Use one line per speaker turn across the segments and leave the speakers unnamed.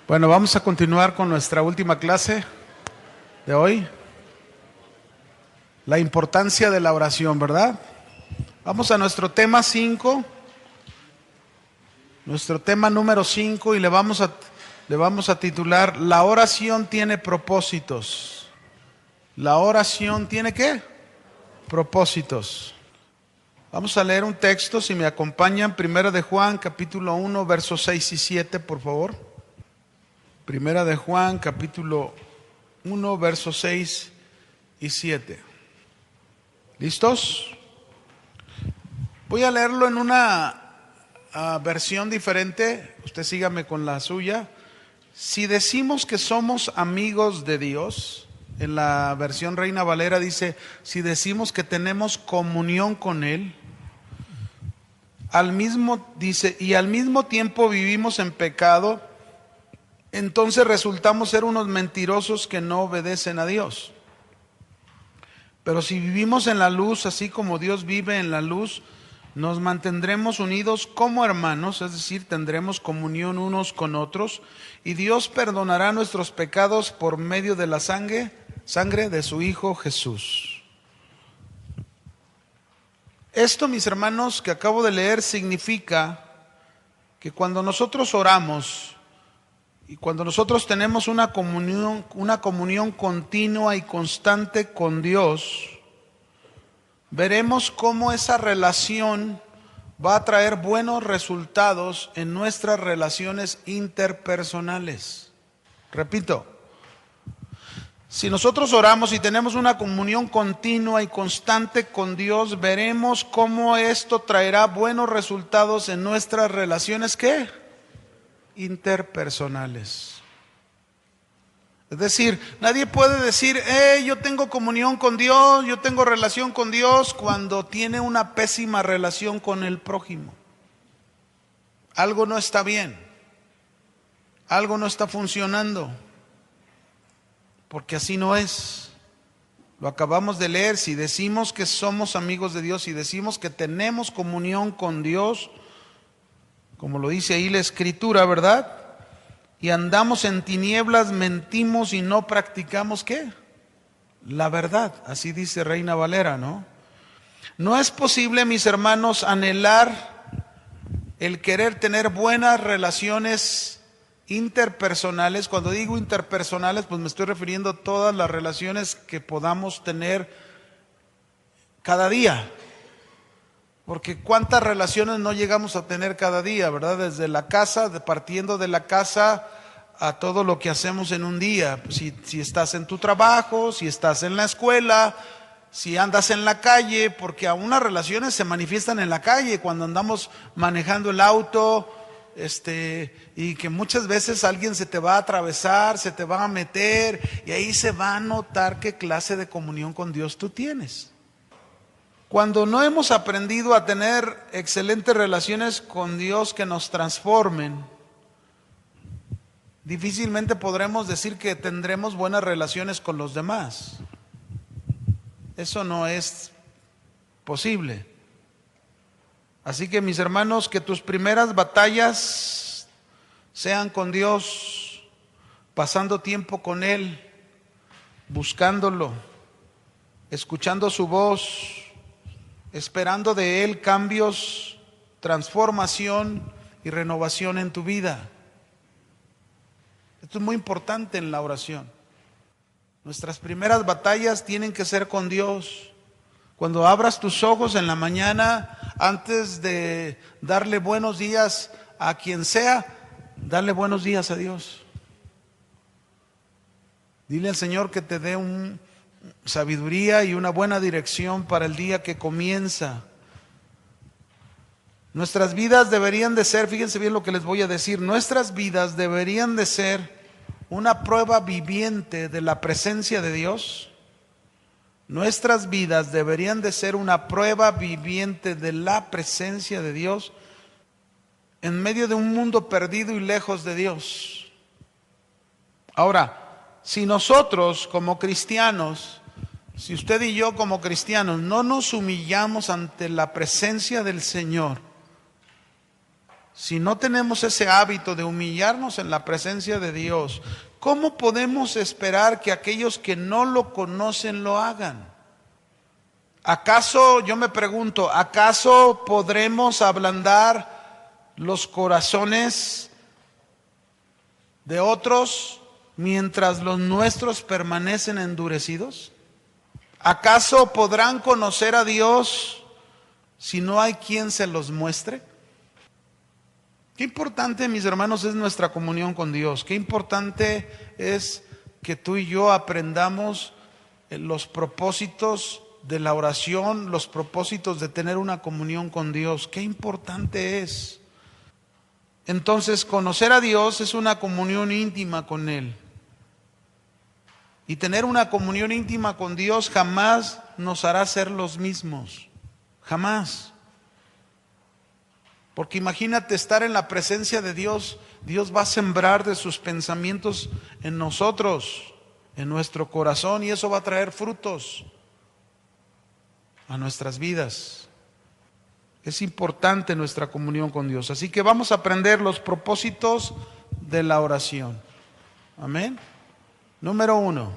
Bueno, vamos a continuar con nuestra última clase de hoy. La importancia de la oración, ¿verdad? Vamos a nuestro tema 5, nuestro tema número 5, y le vamos a titular: La oración tiene propósitos. La oración tiene ¿qué? Propósitos. Vamos a leer un texto, si me acompañan, 1 de Juan, capítulo 1, versos 6 y 7, por favor. 1 de Juan, capítulo 1, versos 6 y 7. ¿Listos? Voy a leerlo en una versión diferente. Usted sígame con la suya. Si decimos que somos amigos de Dios, en la versión Reina Valera dice: si decimos que tenemos comunión con Él, al mismo tiempo vivimos en pecado, entonces resultamos ser unos mentirosos que no obedecen a Dios. Pero si vivimos en la luz, así como Dios vive en la luz, nos mantendremos unidos como hermanos, es decir, tendremos comunión unos con otros, y Dios perdonará nuestros pecados por medio de la sangre de su Hijo Jesús. Esto, mis hermanos, que acabo de leer, significa que cuando nosotros oramos y cuando nosotros tenemos una comunión continua y constante con Dios, veremos cómo esa relación va a traer buenos resultados en nuestras relaciones interpersonales. Repito, si nosotros oramos y tenemos una comunión continua y constante con Dios, veremos cómo esto traerá buenos resultados en nuestras relaciones, ¿qué? Interpersonales. Es decir, nadie puede decir: yo tengo comunión con Dios, yo tengo relación con Dios, cuando tiene una pésima relación con el prójimo. Algo no está bien, algo no está funcionando, porque así no es. Lo acabamos de leer. Si decimos que somos amigos de Dios, si decimos que tenemos comunión con Dios, como lo dice ahí la Escritura, ¿verdad? Y andamos en tinieblas, mentimos y no practicamos ¿qué? La verdad. Así dice Reina Valera, ¿no? No es posible, mis hermanos, anhelar el querer tener buenas relaciones interpersonales. Cuando digo interpersonales, pues me estoy refiriendo a todas las relaciones que podamos tener cada día. Porque cuántas relaciones no llegamos a tener cada día, ¿verdad? Desde la casa, partiendo de la casa a todo lo que hacemos en un día. Si estás en tu trabajo, si estás en la escuela, si andas en la calle, porque aún las relaciones se manifiestan en la calle, cuando andamos manejando el auto, y que muchas veces alguien se te va a atravesar, se te va a meter, y ahí se va a notar qué clase de comunión con Dios tú tienes. Cuando no hemos aprendido a tener excelentes relaciones con Dios que nos transformen, difícilmente podremos decir que tendremos buenas relaciones con los demás. Eso no es posible. Así que, mis hermanos, que tus primeras batallas sean con Dios, pasando tiempo con Él, buscándolo, escuchando su voz, esperando de Él cambios, transformación y renovación en tu vida. Esto es muy importante en la oración. Nuestras primeras batallas tienen que ser con Dios. Cuando abras tus ojos en la mañana, antes de darle buenos días a quien sea, dale buenos días a Dios. Dile al Señor que te dé sabiduría y una buena dirección para el día que comienza. Nuestras vidas deberían de ser, fíjense bien lo que les voy a decir, nuestras vidas deberían de ser una prueba viviente de la presencia de Dios. Nuestras vidas deberían de ser una prueba viviente de la presencia de Dios en medio de un mundo perdido y lejos de Dios. Ahora, si nosotros como cristianos, si usted y yo como cristianos no nos humillamos ante la presencia del Señor, si no tenemos ese hábito de humillarnos en la presencia de Dios, ¿cómo podemos esperar que aquellos que no lo conocen lo hagan? ¿Acaso, yo me pregunto, acaso podremos ablandar los corazones de otros mientras los nuestros permanecen endurecidos? ¿Acaso podrán conocer a Dios si no hay quien se los muestre? Qué importante, mis hermanos, es nuestra comunión con Dios. Qué importante es que tú y yo aprendamos los propósitos de la oración, los propósitos de tener una comunión con Dios. Qué importante es. Entonces, conocer a Dios es una comunión íntima con Él. Y tener una comunión íntima con Dios jamás nos hará ser los mismos. Jamás. Porque imagínate estar en la presencia de Dios. Dios va a sembrar de sus pensamientos en nosotros, en nuestro corazón, y eso va a traer frutos a nuestras vidas. Es importante nuestra comunión con Dios. Así que vamos a aprender los propósitos de la oración. Amén. Número 1.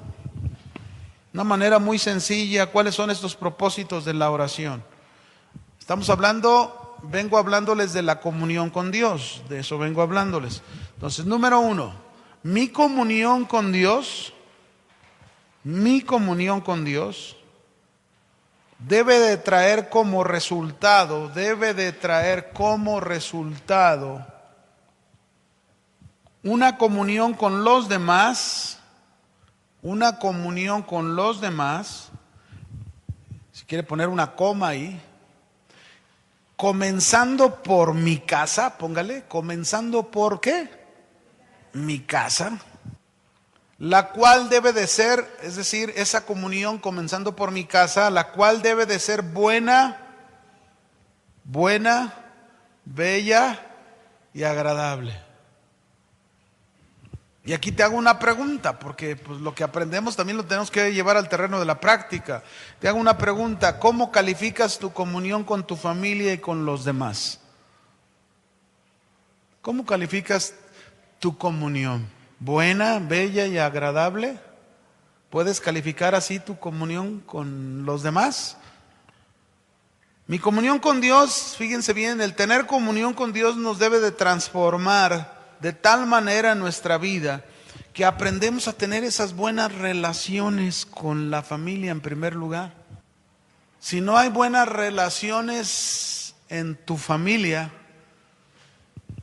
Una manera muy sencilla. ¿Cuáles son estos propósitos de la oración? Vengo hablándoles de la comunión con Dios. De eso vengo hablándoles. Entonces, número 1. Mi comunión con Dios debe de traer como resultado una comunión con los demás, si quiere poner una coma ahí, comenzando por mi casa, póngale, comenzando por ¿qué? Mi casa, la cual debe de ser, es decir, esa comunión comenzando por mi casa, la cual debe de ser buena, bella y agradable. Y aquí te hago una pregunta, porque pues, lo que aprendemos también lo tenemos que llevar al terreno de la práctica. Te hago una pregunta: ¿cómo calificas tu comunión con tu familia y con los demás? ¿Cómo calificas tu comunión? ¿Buena, bella y agradable? ¿Puedes calificar así tu comunión con los demás? Mi comunión con Dios, fíjense bien, el tener comunión con Dios nos debe de transformar de tal manera nuestra vida que aprendemos a tener esas buenas relaciones con la familia en primer lugar. Si no hay buenas relaciones en tu familia,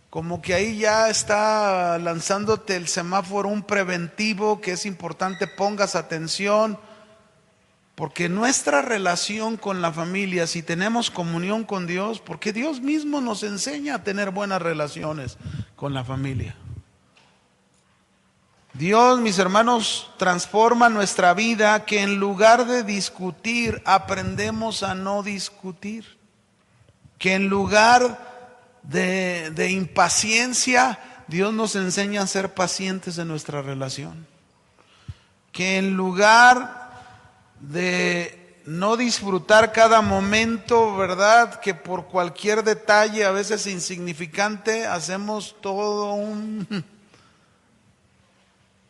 como que ahí ya está lanzándote el semáforo, un preventivo que es importante pongas atención, porque nuestra relación con la familia, si tenemos comunión con Dios, porque Dios mismo nos enseña a tener buenas relaciones con la familia. Dios, mis hermanos, transforma nuestra vida, que en lugar de discutir, aprendemos a no discutir. Que en lugar de impaciencia, Dios nos enseña a ser pacientes en nuestra relación. Que en lugar de no disfrutar cada momento, ¿verdad?, que por cualquier detalle, a veces insignificante, hacemos todo un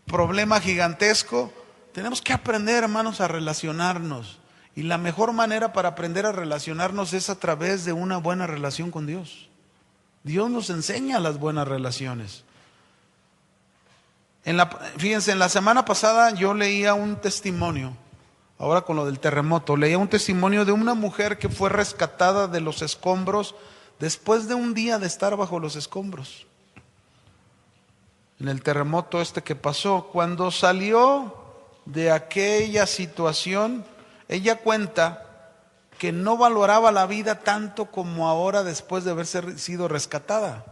problema gigantesco. Tenemos que aprender, hermanos, a relacionarnos. Y la mejor manera para aprender a relacionarnos es a través de una buena relación con Dios. Dios nos enseña las buenas relaciones. Fíjense, en la semana pasada yo leía un testimonio. Ahora con lo del terremoto, leía un testimonio de una mujer que fue rescatada de los escombros después de un día de estar bajo los escombros. En el terremoto que pasó, cuando salió de aquella situación, ella cuenta que no valoraba la vida tanto como ahora después de haber sido rescatada.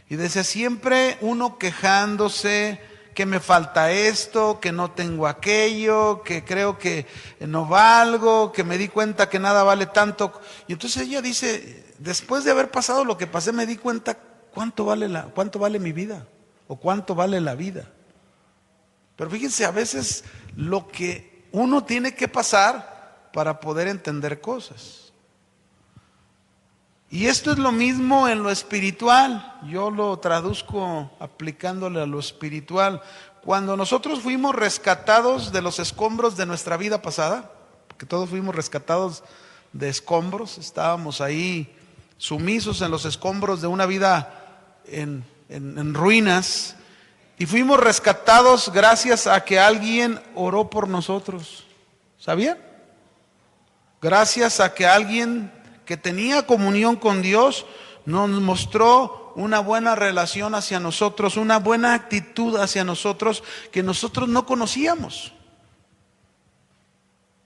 Y decía, siempre uno quejándose, que me falta esto, que no tengo aquello, que creo que no valgo, que me di cuenta que nada vale tanto. Y entonces ella dice, después de haber pasado lo que pasé, me di cuenta cuánto vale mi vida, o cuánto vale la vida. Pero fíjense, a veces lo que uno tiene que pasar para poder entender cosas. Y esto es lo mismo en lo espiritual. Yo lo traduzco aplicándole a lo espiritual. Cuando nosotros fuimos rescatados de los escombros de nuestra vida pasada, porque todos fuimos rescatados de escombros, estábamos ahí sumisos en los escombros de una vida en ruinas, y fuimos rescatados gracias a que alguien oró por nosotros. ¿Sabían? Gracias a que alguien que tenía comunión con Dios nos mostró una buena relación hacia nosotros, una buena actitud hacia nosotros que nosotros no conocíamos.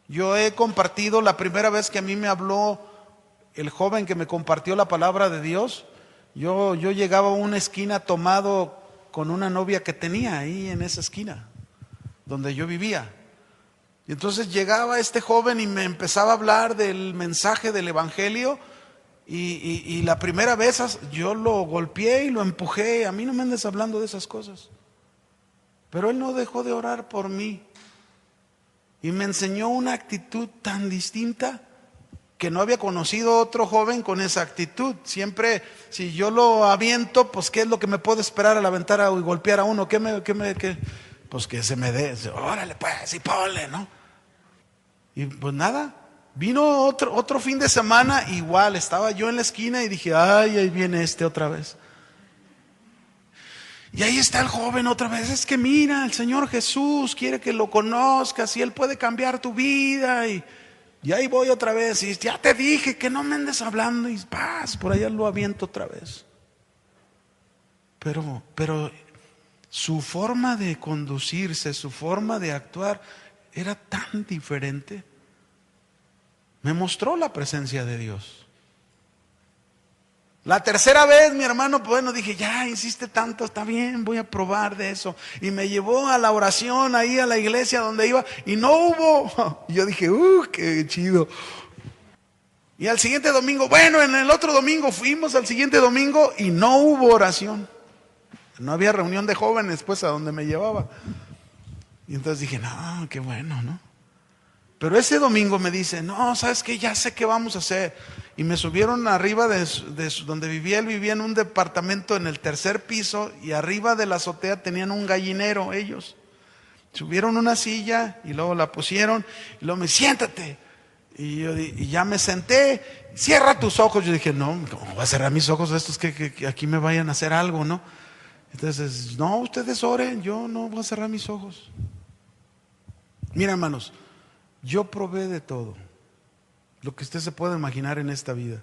Yo he compartido, la primera vez que a mí me habló el joven que me compartió la palabra de Dios, yo llegaba a una esquina tomado con una novia que tenía ahí en esa esquina donde yo vivía. Y entonces llegaba este joven y me empezaba a hablar del mensaje del evangelio, y la primera vez yo lo golpeé y lo empujé. A mí no me andes hablando de esas cosas. Pero él no dejó de orar por mí y me enseñó una actitud tan distinta que no había conocido otro joven con esa actitud. Siempre, si yo lo aviento, pues ¿qué es lo que me puedo esperar al aventar y golpear a uno? Pues que se me dé, órale pues, y ponle, ¿no? Y pues nada, vino otro fin de semana, igual, estaba yo en la esquina y dije, ay, ahí viene otra vez. Y ahí está el joven otra vez. Es que mira, el Señor Jesús quiere que lo conozcas y Él puede cambiar tu vida. Y ahí voy otra vez, y ya te dije que no me andes hablando, y paz, por allá lo aviento otra vez. Pero su forma de conducirse, su forma de actuar era tan diferente. Me mostró la presencia de Dios. La tercera vez, mi hermano, bueno, dije, ya insiste tanto, está bien, voy a probar de eso. Y me llevó a la oración ahí a la iglesia donde iba, y no hubo. Y yo dije, qué chido. Y al siguiente domingo, bueno, en el otro domingo fuimos al siguiente domingo y no hubo oración. No había reunión de jóvenes, pues, a donde me llevaba. Y entonces dije, no, qué bueno, ¿no? Pero ese domingo me dice, no, ¿sabes qué? Ya sé qué vamos a hacer. Y me subieron arriba de donde vivía. Él vivía en un departamento en el tercer piso, y arriba de la azotea tenían un gallinero ellos. Subieron una silla y luego la pusieron, y luego me siéntate. Y ya me senté. Cierra tus ojos. Yo dije, no, ¿cómo voy a cerrar mis ojos estos que aquí me vayan a hacer algo, no? Entonces, no, ustedes oren, yo no voy a cerrar mis ojos. Mira, hermanos, yo probé de todo lo que usted se puede imaginar en esta vida.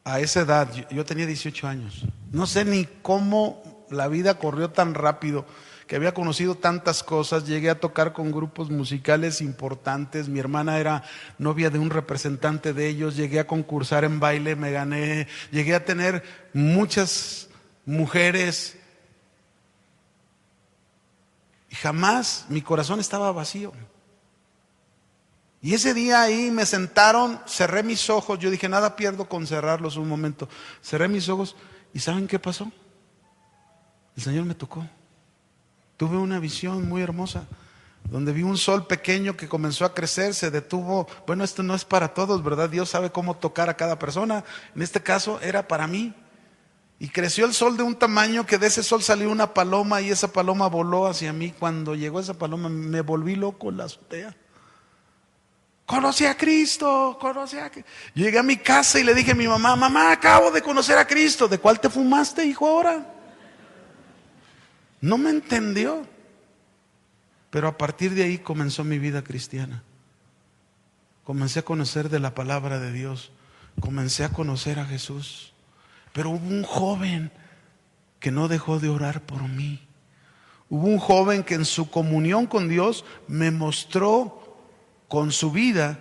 A esa edad, yo tenía 18 años. No sé ni cómo la vida corrió tan rápido, que había conocido tantas cosas. Llegué a tocar con grupos musicales importantes. Mi hermana era novia de un representante de ellos. Llegué a concursar en baile, me gané. Llegué a tener muchas mujeres. Y jamás mi corazón estaba vacío. Y ese día ahí me sentaron, cerré mis ojos. Yo dije, nada pierdo con cerrarlos un momento. Cerré mis ojos, y ¿saben qué pasó? El Señor me tocó. Tuve una visión muy hermosa, donde vi un sol pequeño que comenzó a crecer, se detuvo. Bueno, esto no es para todos, ¿verdad? Dios sabe cómo tocar a cada persona. En este caso era para mí. Y creció el sol de un tamaño que de ese sol salió una paloma, y esa paloma voló hacia mí. Cuando llegó esa paloma me volví loco en la azotea. Conocí a Cristo, Llegué a mi casa y le dije a mi mamá, mamá, acabo de conocer a Cristo. ¿De cuál te fumaste, hijo, ahora? No me entendió. Pero a partir de ahí comenzó mi vida cristiana. Comencé a conocer de la palabra de Dios. Comencé a conocer a Jesús. Pero hubo un joven que no dejó de orar por mí. Hubo un joven que en su comunión con Dios me mostró con su vida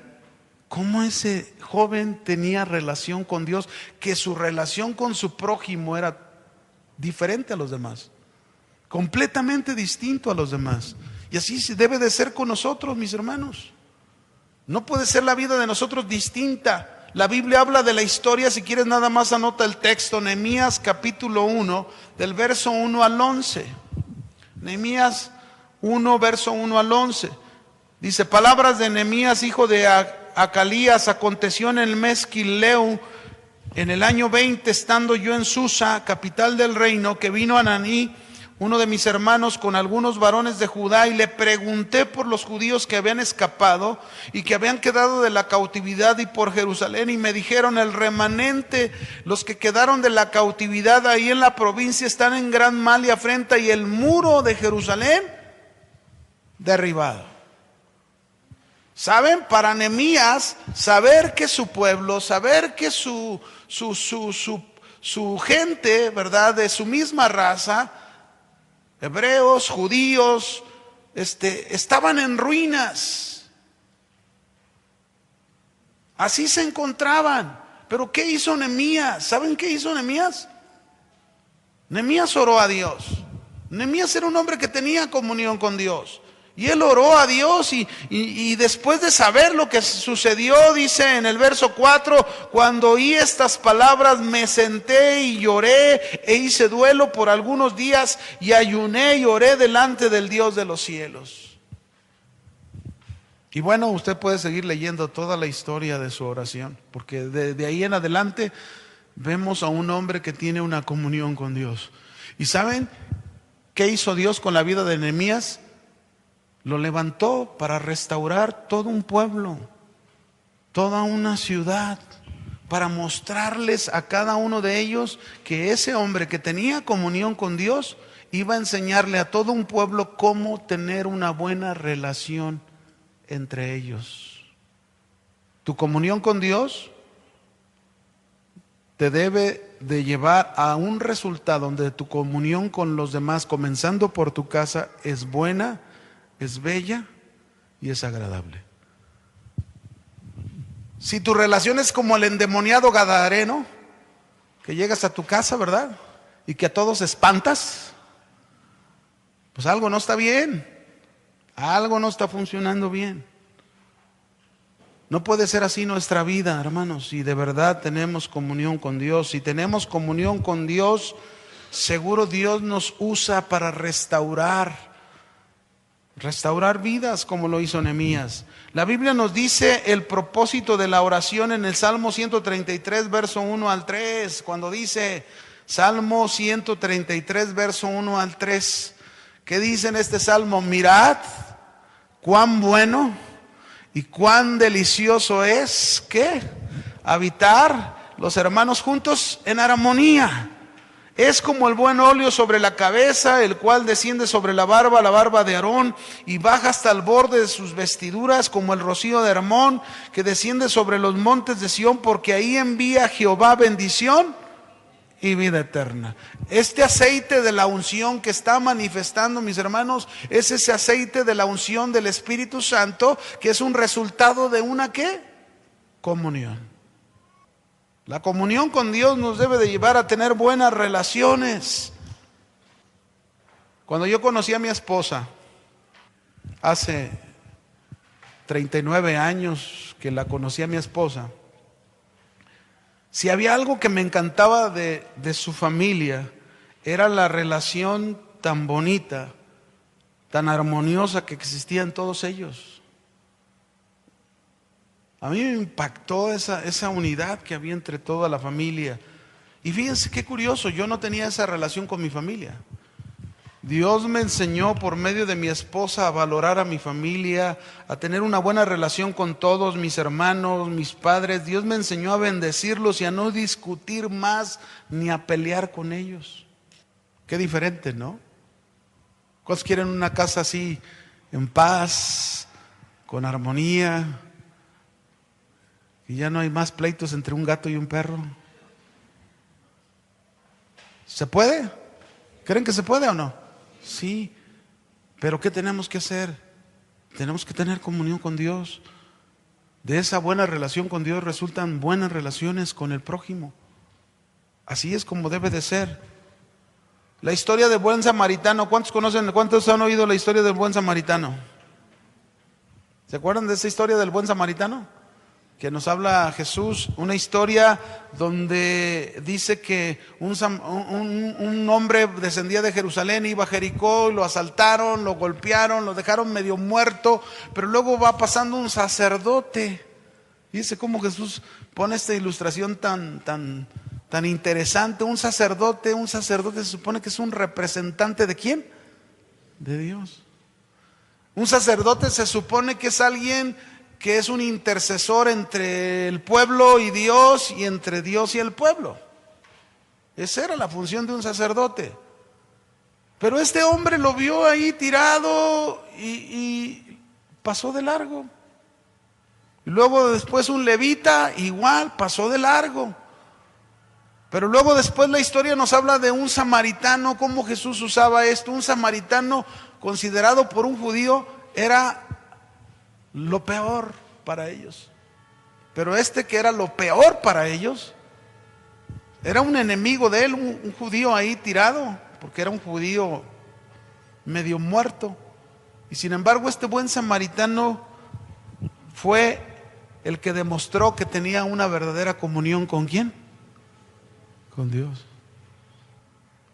cómo ese joven tenía relación con Dios, que su relación con su prójimo era diferente a los demás, completamente distinto a los demás. Y así debe de ser con nosotros, mis hermanos. No puede ser la vida de nosotros distinta. La Biblia habla de la historia. Si quieres, nada más anota el texto, Nehemías capítulo 1, del verso 1 al 11. Nehemías 1, verso 1 al 11. Dice, palabras de Nehemías, hijo de Acalías. Aconteció en el mes Quisleu, en el año 20, estando yo en Susa, capital del reino, que vino Ananí, uno de mis hermanos, con algunos varones de Judá, y le pregunté por los judíos que habían escapado y que habían quedado de la cautividad y por Jerusalén, y me dijeron: el remanente, los que quedaron de la cautividad ahí en la provincia, están en gran mal y afrenta, y el muro de Jerusalén derribado. ¿Saben? Para Nehemías, saber que su pueblo, saber que su gente, ¿verdad?, de su misma raza, hebreos, judíos, estaban en ruinas. Así se encontraban. Pero ¿qué hizo Nehemías? ¿Saben qué hizo Nehemías? Nehemías oró a Dios. Nehemías era un hombre que tenía comunión con Dios. Y él oró a Dios y después de saber lo que sucedió, dice en el verso 4, cuando oí estas palabras me senté y lloré e hice duelo por algunos días y ayuné y oré delante del Dios de los cielos. Y bueno, usted puede seguir leyendo toda la historia de su oración, porque de ahí en adelante vemos a un hombre que tiene una comunión con Dios. ¿Y saben qué hizo Dios con la vida de Nehemías? Lo levantó para restaurar todo un pueblo, toda una ciudad, para mostrarles a cada uno de ellos que ese hombre que tenía comunión con Dios iba a enseñarle a todo un pueblo cómo tener una buena relación entre ellos. Tu comunión con Dios te debe de llevar a un resultado donde tu comunión con los demás, comenzando por tu casa, es buena, es bella y es agradable. Si tu relación es como el endemoniado gadareno, que llegas a tu casa, ¿verdad?, y que a todos espantas, pues algo no está bien, algo no está funcionando bien. No puede ser así nuestra vida, hermanos. Si de verdad tenemos comunión con Dios, si tenemos comunión con Dios, seguro Dios nos usa para restaurar vidas, como lo hizo Nehemías. La Biblia nos dice el propósito de la oración en el Salmo 133, verso 1 al 3, cuando dice, Salmo 133, verso 1 al 3, ¿qué dice en este salmo? Mirad cuán bueno y cuán delicioso es, ¿qué? Habitar los hermanos juntos en armonía. Es como el buen óleo sobre la cabeza, el cual desciende sobre la barba de Aarón, y baja hasta el borde de sus vestiduras, como el rocío de Hermón, que desciende sobre los montes de Sión, porque ahí envía Jehová bendición y vida eterna. Este aceite de la unción que está manifestando, mis hermanos, es ese aceite de la unción del Espíritu Santo, que es un resultado de una, ¿qué? Comunión. La comunión con Dios nos debe de llevar a tener buenas relaciones. Cuando yo conocí a mi esposa, hace 39 años que la conocí a mi esposa, si había algo que me encantaba de su familia, era la relación tan bonita, tan armoniosa que existía en todos ellos. A mí me impactó esa unidad que había entre toda la familia. Y fíjense qué curioso, yo no tenía esa relación con mi familia. Dios me enseñó por medio de mi esposa a valorar a mi familia, a tener una buena relación con todos mis hermanos, mis padres. Dios me enseñó a bendecirlos y a no discutir más ni a pelear con ellos. Qué diferente, ¿no? ¿Cuántos quieren una casa así, en paz, con armonía? Y ya no hay más pleitos entre un gato y un perro. ¿Se puede? ¿Creen que se puede o no? Sí. Pero ¿qué tenemos que hacer? Tenemos que tener comunión con Dios. De esa buena relación con Dios resultan buenas relaciones con el prójimo. Así es como debe de ser. La historia del buen samaritano. ¿Cuántos han oído la historia del buen samaritano? ¿Se acuerdan de esa historia del buen samaritano? Que nos habla Jesús, una historia donde dice que un hombre descendía de Jerusalén, iba a Jericó, lo asaltaron, lo golpearon, lo dejaron medio muerto, pero luego va pasando un sacerdote Fíjese cómo Jesús pone esta ilustración tan interesante. Un sacerdote se supone que es un representante ¿de quién? De Dios. Un sacerdote se supone que es alguien que es un intercesor entre el pueblo y Dios, y entre Dios y el pueblo. Esa era la función de un sacerdote. Pero este hombre lo vio ahí tirado y pasó de largo. Y luego después un levita igual pasó de largo. Pero luego después la historia nos habla de un samaritano, cómo Jesús usaba esto. Un samaritano considerado por un judío era lo peor para ellos. Pero este que era lo peor para ellos, era un enemigo de él, un judío ahí tirado, porque era un judío medio muerto. Y sin embargo este buen samaritano fue el que demostró que tenía una verdadera comunión ¿con quién? Con Dios.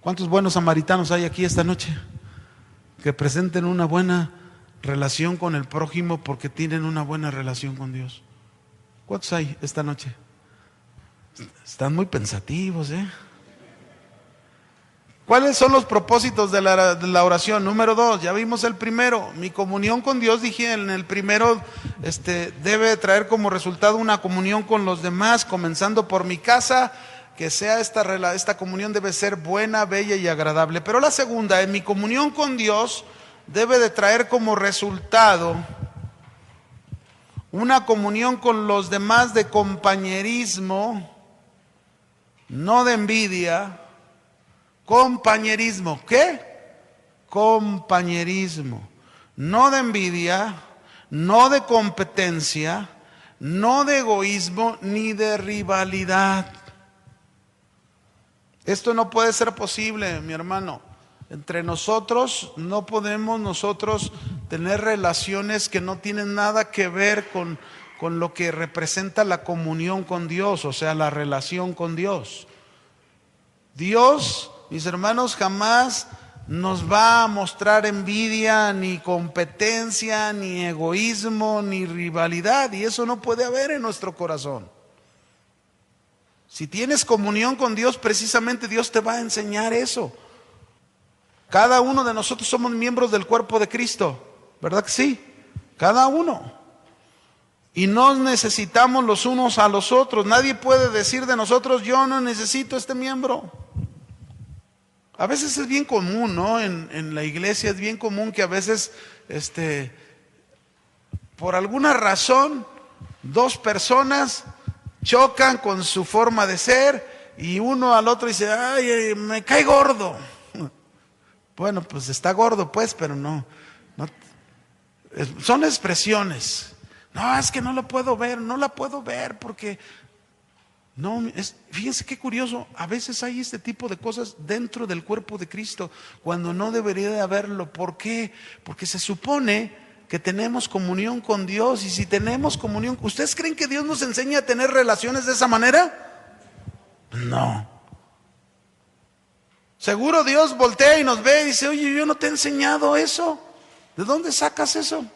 ¿Cuántos buenos samaritanos hay aquí esta noche? Que presenten una buena relación con el prójimo porque tienen una buena relación con Dios. ¿Cuántos hay esta noche? Están muy pensativos, ¿eh? ¿Cuáles son los propósitos de la oración? Número 2, ya vimos el primero. Mi comunión con Dios, dije en el primero, debe traer como resultado una comunión con los demás, comenzando por mi casa, que sea esta comunión debe ser buena, bella y agradable. Pero la segunda, en mi comunión con Dios, debe de traer como resultado una comunión con los demás de compañerismo, no de envidia. Compañerismo, ¿qué? Compañerismo, no de envidia, no de competencia, no de egoísmo, ni de rivalidad. Esto no puede ser posible, mi hermano. Entre nosotros no podemos nosotros tener relaciones que no tienen nada que ver con lo que representa la comunión con Dios, o sea, la relación con Dios. Dios, mis hermanos, jamás nos va a mostrar envidia, ni competencia, ni egoísmo, ni rivalidad, y eso no puede haber en nuestro corazón. Si tienes comunión con Dios, precisamente Dios te va a enseñar eso. Cada uno de nosotros somos miembros del cuerpo de Cristo, ¿verdad que sí? Cada uno. Y nos necesitamos los unos a los otros. Nadie puede decir de nosotros, yo no necesito este miembro. A veces es bien común, ¿no? En la iglesia es bien común que a veces, por alguna razón, dos personas chocan con su forma de ser y uno al otro dice, ay, me cae gordo. Bueno, pues está gordo pues, pero no son expresiones. No, es que no lo puedo ver, no la puedo ver porque no, fíjense qué curioso, a veces hay este tipo de cosas dentro del cuerpo de Cristo cuando no debería de haberlo. ¿Por qué? Porque se supone que tenemos comunión con Dios, y si tenemos comunión, ¿ustedes creen que Dios nos enseña a tener relaciones de esa manera? No. Seguro Dios voltea y nos ve y dice, oye, yo no te he enseñado eso. ¿De dónde sacas eso?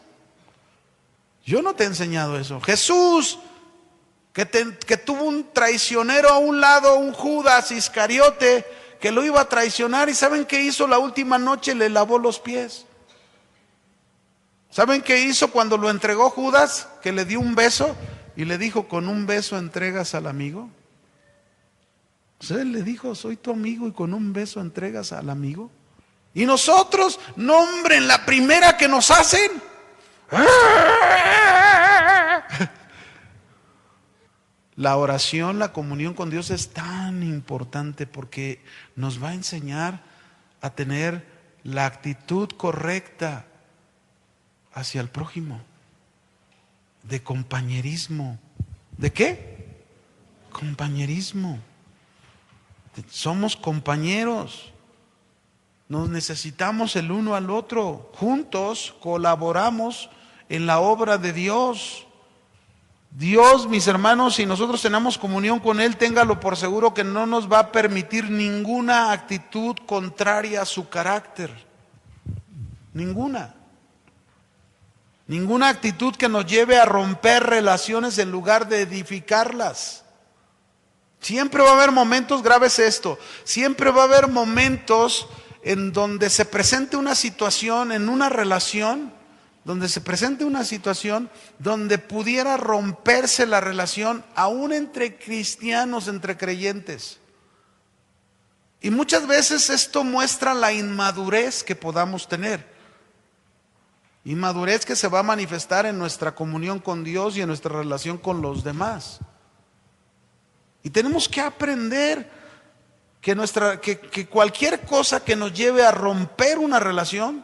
Yo no te he enseñado eso. Jesús, que tuvo un traicionero a un lado, un Judas Iscariote, que lo iba a traicionar, y ¿saben qué hizo la última noche? Le lavó los pies. ¿Saben qué hizo cuando lo entregó Judas? Que le dio un beso y le dijo, ¿con un beso entregas al amigo? O sea, él le dijo, soy tu amigo, y con un beso entregas al amigo. Y nosotros, no hombre, en la primera que nos hacen, la oración, la comunión con Dios es tan importante porque nos va a enseñar a tener la actitud correcta hacia el prójimo, de compañerismo. ¿De qué? Compañerismo. Somos compañeros, nos necesitamos el uno al otro, juntos colaboramos en la obra de Dios. Dios, mis hermanos, si nosotros tenemos comunión con Él, téngalo por seguro que no nos va a permitir ninguna actitud contraria a su carácter. Ninguna. Ninguna actitud que nos lleve a romper relaciones en lugar de edificarlas. Siempre va a haber momentos, graves esto, siempre va a haber momentos en donde se presente una situación, en una relación, donde se presente una situación donde pudiera romperse la relación aún entre cristianos, entre creyentes. Y muchas veces esto muestra la inmadurez que podamos tener. Inmadurez que se va a manifestar en nuestra comunión con Dios y en nuestra relación con los demás. Y tenemos que aprender que cualquier cosa que nos lleve a romper una relación,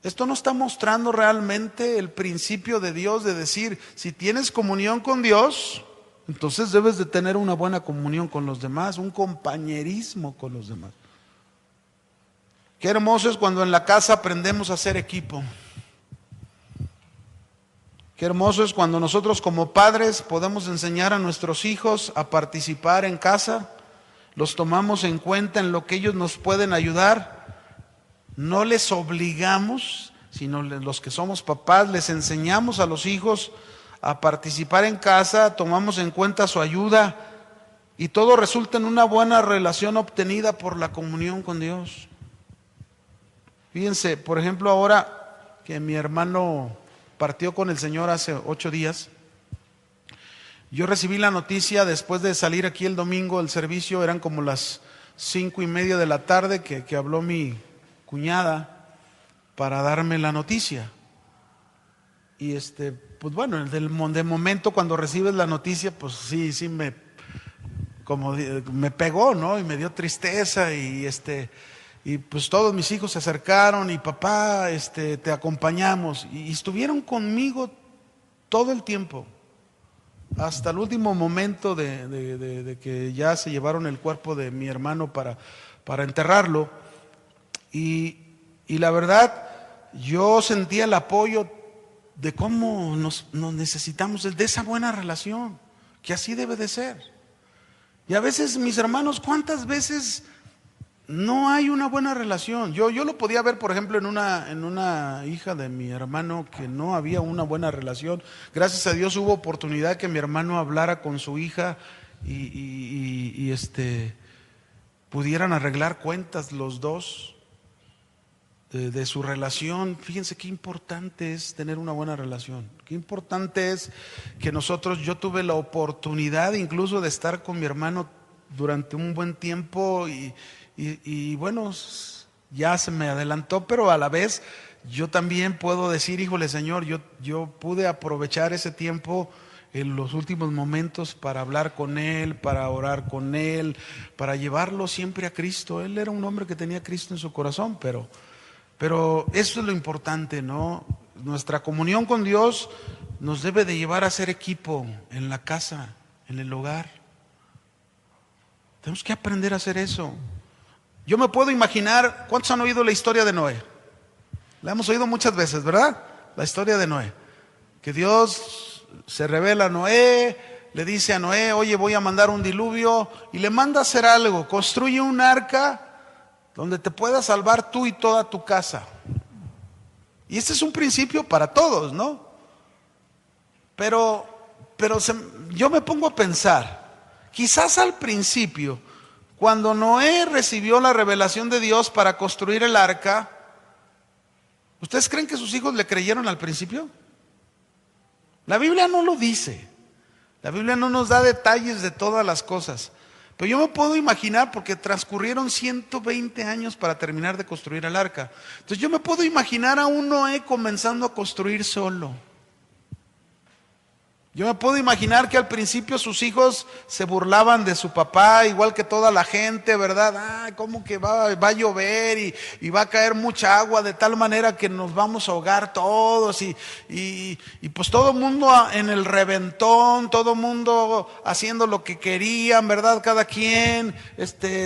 esto no está mostrando realmente el principio de Dios de decir, si tienes comunión con Dios, entonces debes de tener una buena comunión con los demás, un compañerismo con los demás. Qué hermoso es cuando en la casa aprendemos a hacer equipo. Qué hermoso es cuando nosotros como padres podemos enseñar a nuestros hijos a participar en casa, los tomamos en cuenta en lo que ellos nos pueden ayudar, no les obligamos, sino los que somos papás les enseñamos a los hijos a participar en casa, tomamos en cuenta su ayuda y todo resulta en una buena relación obtenida por la comunión con Dios. Fíjense, por ejemplo, ahora que mi hermano partió con el Señor hace 8 días, yo recibí la noticia después de salir aquí el domingo del servicio, eran como las 5:30 de la tarde que habló mi cuñada para darme la noticia. Y pues bueno, de momento cuando recibes la noticia, pues sí me pegó, ¿no? Y me dio tristeza y pues todos mis hijos se acercaron y papá, te acompañamos y estuvieron conmigo todo el tiempo, hasta el último momento de que ya se llevaron el cuerpo de mi hermano para enterrarlo y la verdad yo sentía el apoyo de cómo nos necesitamos de esa buena relación, que así debe de ser. Y a veces, mis hermanos, ¿cuántas veces no hay una buena relación? Yo lo podía ver, por ejemplo, en una hija de mi hermano que no había una buena relación. Gracias a Dios hubo oportunidad que mi hermano hablara con su hija y pudieran arreglar cuentas los dos de su relación. Fíjense qué importante es tener una buena relación. Qué importante es que yo tuve la oportunidad incluso de estar con mi hermano durante un buen tiempo y bueno, ya se me adelantó, pero a la vez yo también puedo decir, híjole Señor, yo pude aprovechar ese tiempo en los últimos momentos para hablar con Él, para orar con Él, para llevarlo siempre a Cristo. Él era un hombre que tenía a Cristo en su corazón, pero eso es lo importante, ¿no? Nuestra comunión con Dios nos debe de llevar a ser equipo en la casa, en el hogar. Tenemos que aprender a hacer eso. Yo me puedo imaginar, ¿cuántos han oído la historia de Noé? La hemos oído muchas veces, ¿verdad? La historia de Noé. Que Dios se revela a Noé, le dice a Noé, oye, voy a mandar un diluvio, y le manda a hacer algo, construye un arca donde te puedas salvar tú y toda tu casa. Y este es un principio para todos, ¿no? Pero yo me pongo a pensar, quizás al principio, cuando Noé recibió la revelación de Dios para construir el arca, ¿ustedes creen que sus hijos le creyeron al principio? La Biblia no lo dice. La Biblia no nos da detalles de todas las cosas. Pero yo me puedo imaginar, porque transcurrieron 120 años para terminar de construir el arca. Entonces yo me puedo imaginar a un Noé comenzando a construir solo. Yo me puedo imaginar que al principio sus hijos se burlaban de su papá, igual que toda la gente, ¿verdad? ¿Cómo que va a llover y va a caer mucha agua de tal manera que nos vamos a ahogar todos? Y pues todo el mundo en el reventón, todo el mundo haciendo lo que querían, ¿verdad? Cada quien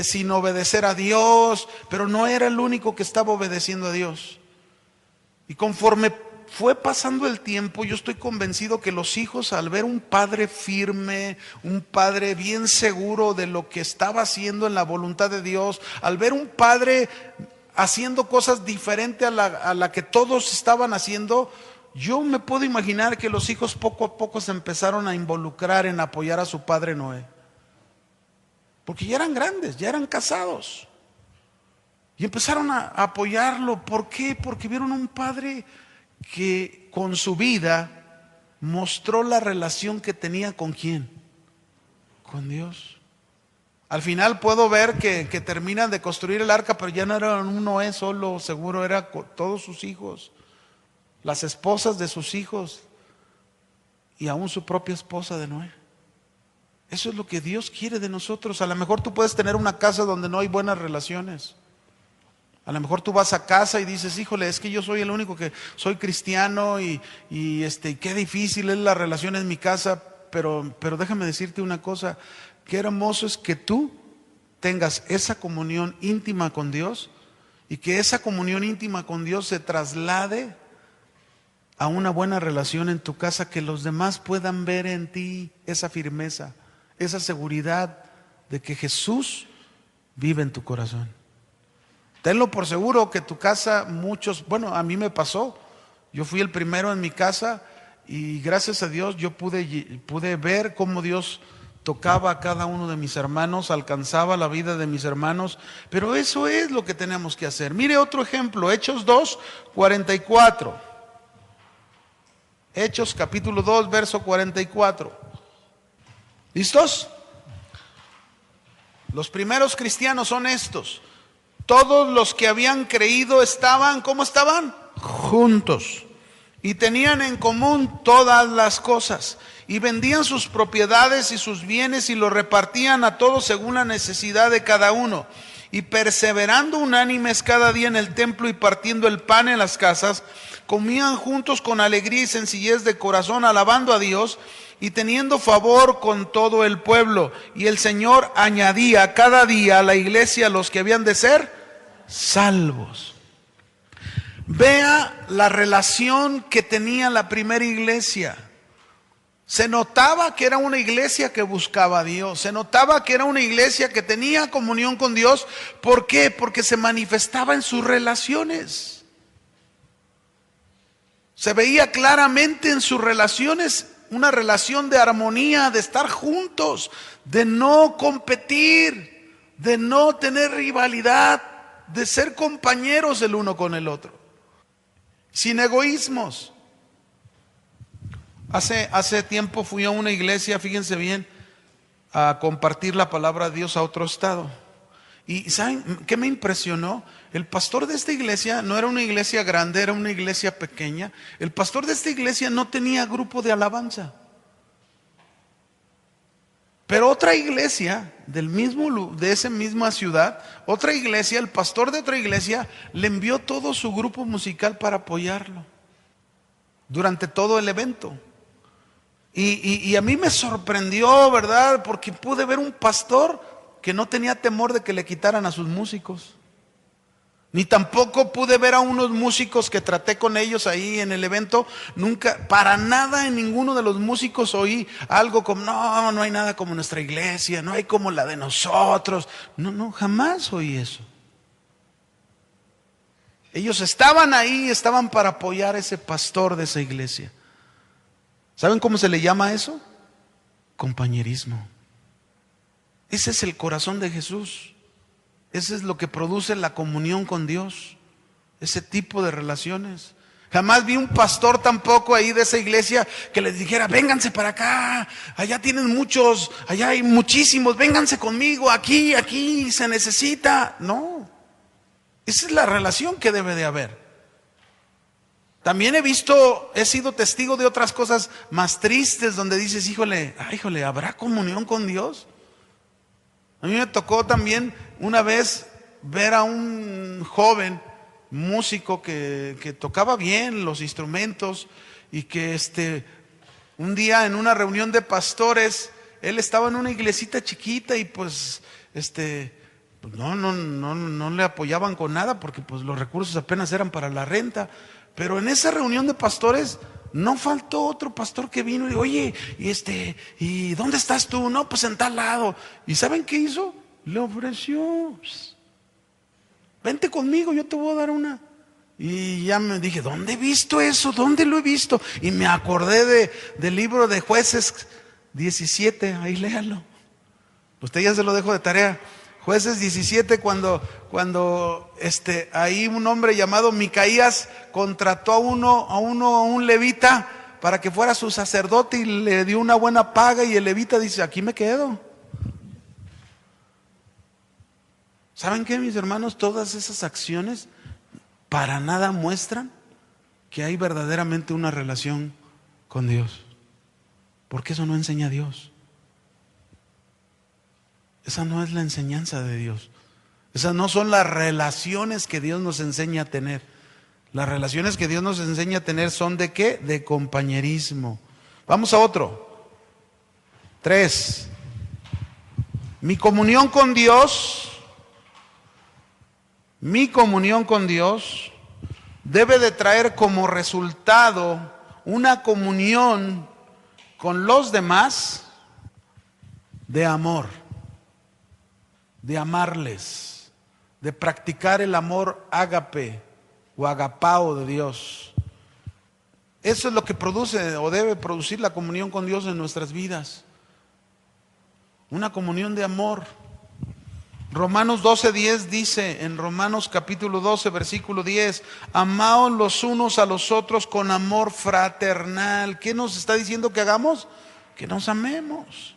sin obedecer a Dios, pero no era el único que estaba obedeciendo a Dios. Y conforme fue pasando el tiempo, yo estoy convencido que los hijos, al ver un padre firme, un padre bien seguro de lo que estaba haciendo en la voluntad de Dios, al ver un padre haciendo cosas diferentes a la que todos estaban haciendo, yo me puedo imaginar que los hijos poco a poco se empezaron a involucrar en apoyar a su padre Noé. Porque ya eran grandes, ya eran casados. Y empezaron a apoyarlo. ¿Por qué? Porque vieron un padre que con su vida mostró la relación que tenía ¿con quién? Con Dios. Al final puedo ver que terminan de construir el arca, pero ya no era un Noé solo, seguro era todos sus hijos, las esposas de sus hijos y aún su propia esposa de Noé. Eso es lo que Dios quiere de nosotros. A lo mejor tú puedes tener una casa donde no hay buenas relaciones. A lo mejor tú vas a casa y dices, híjole, es que yo soy el único que soy cristiano y qué difícil es la relación en mi casa, pero déjame decirte una cosa, qué hermoso es que tú tengas esa comunión íntima con Dios y que esa comunión íntima con Dios se traslade a una buena relación en tu casa, que los demás puedan ver en ti esa firmeza, esa seguridad de que Jesús vive en tu corazón. Tenlo por seguro que tu casa, bueno, a mí me pasó, yo fui el primero en mi casa y gracias a Dios yo pude ver cómo Dios tocaba a cada uno de mis hermanos, alcanzaba la vida de mis hermanos, pero eso es lo que tenemos que hacer. Mire otro ejemplo, Hechos 2:44. Hechos capítulo 2, verso 44. ¿Listos? Los primeros cristianos son estos. Todos los que habían creído estaban, ¿cómo estaban? Juntos. Y tenían en común todas las cosas. Y vendían sus propiedades y sus bienes y los repartían a todos según la necesidad de cada uno. Y perseverando unánimes cada día en el templo y partiendo el pan en las casas, comían juntos con alegría y sencillez de corazón, alabando a Dios y teniendo favor con todo el pueblo. Y el Señor añadía cada día a la iglesia los que habían de ser salvos. Vea la relación que tenía la primera iglesia. Se notaba que era una iglesia que buscaba a Dios. Se notaba que era una iglesia que tenía comunión con Dios. ¿Por qué? Porque se manifestaba en sus relaciones. Se veía claramente en sus relaciones una relación de armonía, de estar juntos, de no competir, de no tener rivalidad, de ser compañeros el uno con el otro, sin egoísmos. Hace tiempo fui a una iglesia, fíjense bien, a compartir la palabra de Dios a otro estado. Y ¿saben qué me impresionó? El pastor de esta iglesia no era una iglesia grande, era una iglesia pequeña. El pastor de esta iglesia no tenía grupo de alabanza. Pero otra iglesia de esa misma ciudad, otra iglesia, el pastor de otra iglesia le envió todo su grupo musical para apoyarlo durante todo el evento. Y a mí me sorprendió, ¿verdad? Porque pude ver un pastor que no tenía temor de que le quitaran a sus músicos. Ni tampoco pude ver a unos músicos que traté con ellos ahí en el evento. Nunca, para nada en ninguno de los músicos oí algo como, no hay nada como nuestra iglesia, no hay como la de nosotros. No, jamás oí eso. Ellos estaban ahí, estaban para apoyar a ese pastor de esa iglesia. ¿Saben cómo se le llama eso? Compañerismo. Ese es el corazón de Jesús. Ese es lo que produce la comunión con Dios. Ese tipo de relaciones. Jamás vi un pastor tampoco ahí de esa iglesia que les dijera, vénganse para acá, allá tienen muchos, allá hay muchísimos, vénganse conmigo, aquí se necesita. No, esa es la relación que debe de haber. También he sido testigo de otras cosas más tristes donde dices, híjole, ¿habrá comunión con Dios? A mí me tocó también una vez ver a un joven músico que tocaba bien los instrumentos y que un día en una reunión de pastores, él estaba en una iglesita chiquita y pues no le apoyaban con nada porque pues los recursos apenas eran para la renta. Pero en esa reunión de pastores no faltó otro pastor que vino y dijo, oye, ¿y dónde estás tú? No, pues en tal lado. ¿Y saben qué hizo? Le ofreció. Vente conmigo, yo te voy a dar una. Y ya me dije, ¿dónde he visto eso? ¿Dónde lo he visto? Y me acordé del libro de Jueces 17, ahí léalo. Usted ya se lo dejo de tarea. Jueces 17, cuando ahí un hombre llamado Micaías contrató a un levita para que fuera su sacerdote y le dio una buena paga, y el levita dice, aquí me quedo. ¿Saben qué, mis hermanos? Todas esas acciones para nada muestran que hay verdaderamente una relación con Dios, porque eso no enseña a Dios. Esa no es la enseñanza de Dios. Esas no son las relaciones que Dios nos enseña a tener. Las relaciones que Dios nos enseña a tener son ¿de qué? De compañerismo. Vamos a otro. 3. Mi comunión con Dios debe de traer como resultado una comunión con los demás de amor, de amarles, de practicar el amor ágape o agapao de Dios. Eso es lo que produce o debe producir la comunión con Dios en nuestras vidas. Una comunión de amor. Romanos 12:10 dice, en Romanos capítulo 12, versículo 10, amaos los unos a los otros con amor fraternal. ¿Qué nos está diciendo que hagamos? Que nos amemos.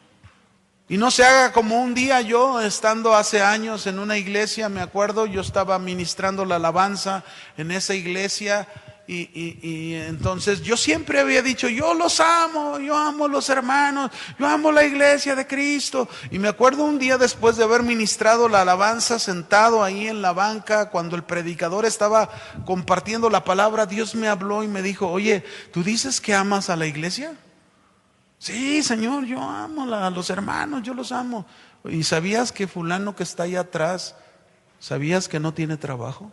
Y no se haga como un día yo, estando hace años en una iglesia, me acuerdo, yo estaba ministrando la alabanza en esa iglesia y entonces yo siempre había dicho, yo los amo, yo amo a los hermanos, yo amo la iglesia de Cristo. Y me acuerdo un día después de haber ministrado la alabanza, sentado ahí en la banca, cuando el predicador estaba compartiendo la palabra, Dios me habló y me dijo, oye, ¿tú dices que amas a la iglesia? Sí, Señor, yo amo a los hermanos, yo los amo. ¿Y sabías que fulano que está allá atrás, sabías que no tiene trabajo?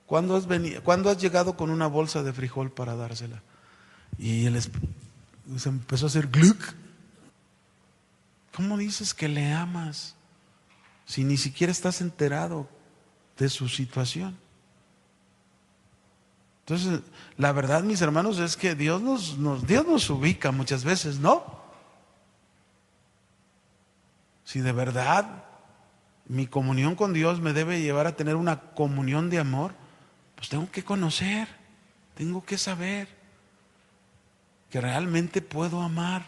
¿Cuándo has llegado con una bolsa de frijol para dársela? Y él se empezó a hacer gluck. ¿Cómo dices que le amas si ni siquiera estás enterado de su situación? Entonces, la verdad, mis hermanos, es que Dios nos ubica muchas veces, ¿no? Si de verdad mi comunión con Dios me debe llevar a tener una comunión de amor, pues tengo que conocer, tengo que saber que realmente puedo amar,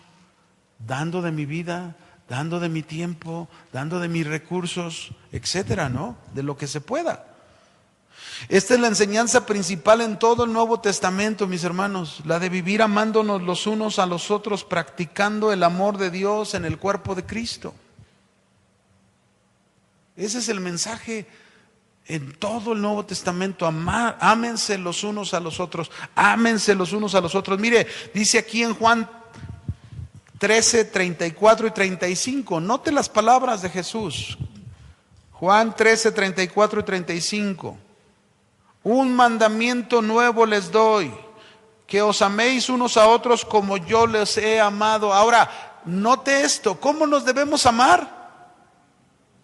dando de mi vida, dando de mi tiempo, dando de mis recursos, etcétera, ¿no? De lo que se pueda. Esta es la enseñanza principal en todo el Nuevo Testamento, mis hermanos, la de vivir amándonos los unos a los otros, practicando el amor de Dios en el cuerpo de Cristo. Ese es el mensaje en todo el Nuevo Testamento. Ámense los unos a los otros, ámense los unos a los otros. Mire, dice aquí en Juan 13, 34 y 35, note las palabras de Jesús. Juan 13, 34 y 35. Un mandamiento nuevo les doy, que os améis unos a otros como yo les he amado. Ahora, note esto, ¿cómo nos debemos amar?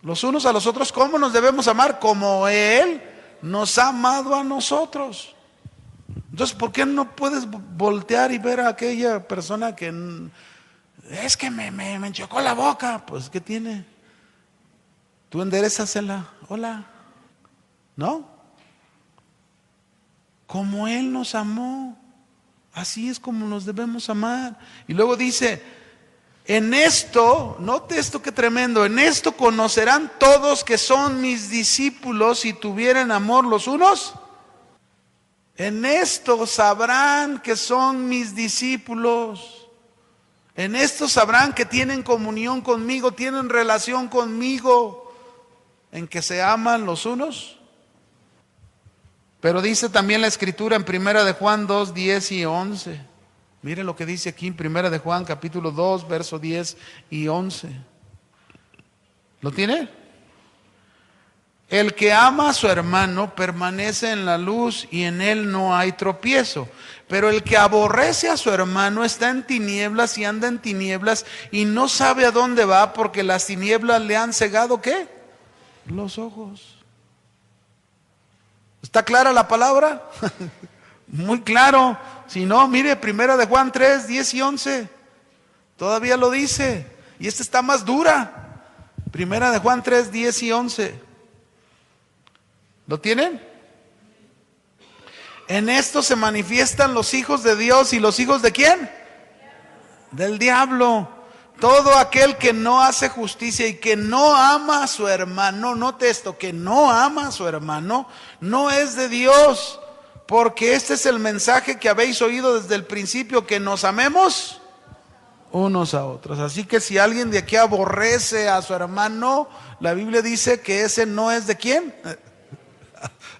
Los unos a los otros, ¿cómo nos debemos amar? Como Él nos ha amado a nosotros. Entonces, ¿por qué no puedes voltear y ver a aquella persona que es que me enchocó la boca? Pues, ¿qué tiene? Tú enderezasela. Hola. ¿No? Como Él nos amó, así es como nos debemos amar. Y luego dice, en esto, note esto qué tremendo, en esto conocerán todos que son mis discípulos si tuvieren amor los unos. En esto sabrán que son mis discípulos. En esto sabrán que tienen comunión conmigo, tienen relación conmigo, en que se aman los unos. Pero dice también la Escritura en 1 de Juan 2, 10 y 11. Mire lo que dice aquí en 1 de Juan capítulo 2, verso 10 y 11. ¿Lo tiene? El que ama a su hermano permanece en la luz y en él no hay tropiezo. Pero el que aborrece a su hermano está en tinieblas y anda en tinieblas y no sabe a dónde va porque las tinieblas le han cegado, ¿qué? los ojos. ¿Está clara la palabra? Muy claro. Si no, mire, 1 Juan 3, 10 y 11. Todavía lo dice. Y esta está más dura. 1 Juan 3, 10 y 11. ¿Lo tienen? En esto se manifiestan los hijos de Dios. ¿Y los hijos de quién? Del diablo. Todo aquel que no hace justicia y que no ama a su hermano, note esto, que no ama a su hermano, no es de Dios, porque este es el mensaje que habéis oído desde el principio, que nos amemos unos a otros. Así que si alguien de aquí aborrece a su hermano, la Biblia dice que ese no es de quién.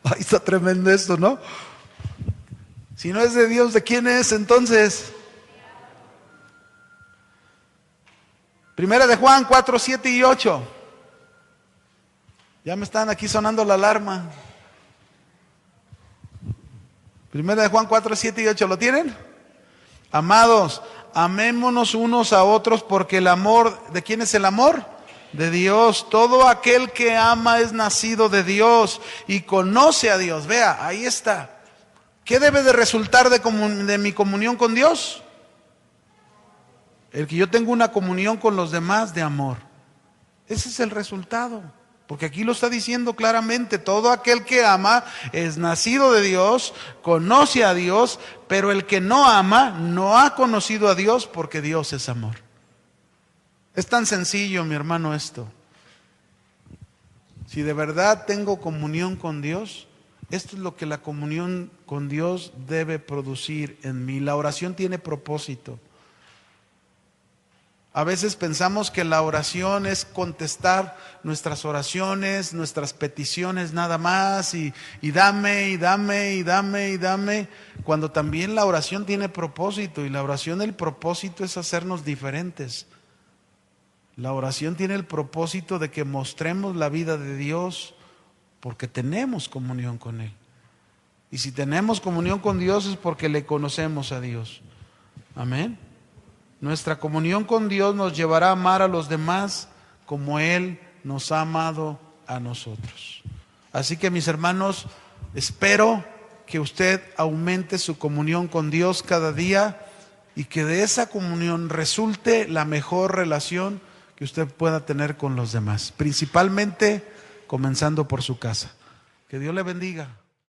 Ahí está tremendo esto, ¿no? Si no es de Dios, ¿de quién es entonces? 1 Juan 4, 7 y 8. Ya me están aquí sonando la alarma. 1 Juan 4, 7 y 8. ¿Lo tienen? Amados, amémonos unos a otros, porque el amor, ¿de quién es el amor? De Dios. Todo aquel que ama es nacido de Dios y conoce a Dios. Vea, ahí está. ¿Qué debe de resultar de mi comunión con Dios? El que yo tengo una comunión con los demás de amor. Ese es el resultado. Porque aquí lo está diciendo claramente. Todo aquel que ama es nacido de Dios, conoce a Dios, pero el que no ama no ha conocido a Dios, porque Dios es amor. Es tan sencillo, mi hermano, esto. Si de verdad tengo comunión con Dios, esto es lo que la comunión con Dios debe producir en mí. La oración tiene propósito. A veces pensamos que la oración es contestar nuestras oraciones, nuestras peticiones nada más, y dame, y dame, y dame, y dame, cuando también la oración tiene propósito, y la oración, el propósito es hacernos diferentes. La oración tiene el propósito de que mostremos la vida de Dios, porque tenemos comunión con Él. Y si tenemos comunión con Dios es porque le conocemos a Dios. Amén. Nuestra comunión con Dios nos llevará a amar a los demás como Él nos ha amado a nosotros. Así que, mis hermanos, espero que usted aumente su comunión con Dios cada día y que de esa comunión resulte la mejor relación que usted pueda tener con los demás, principalmente comenzando por su casa. Que Dios le bendiga.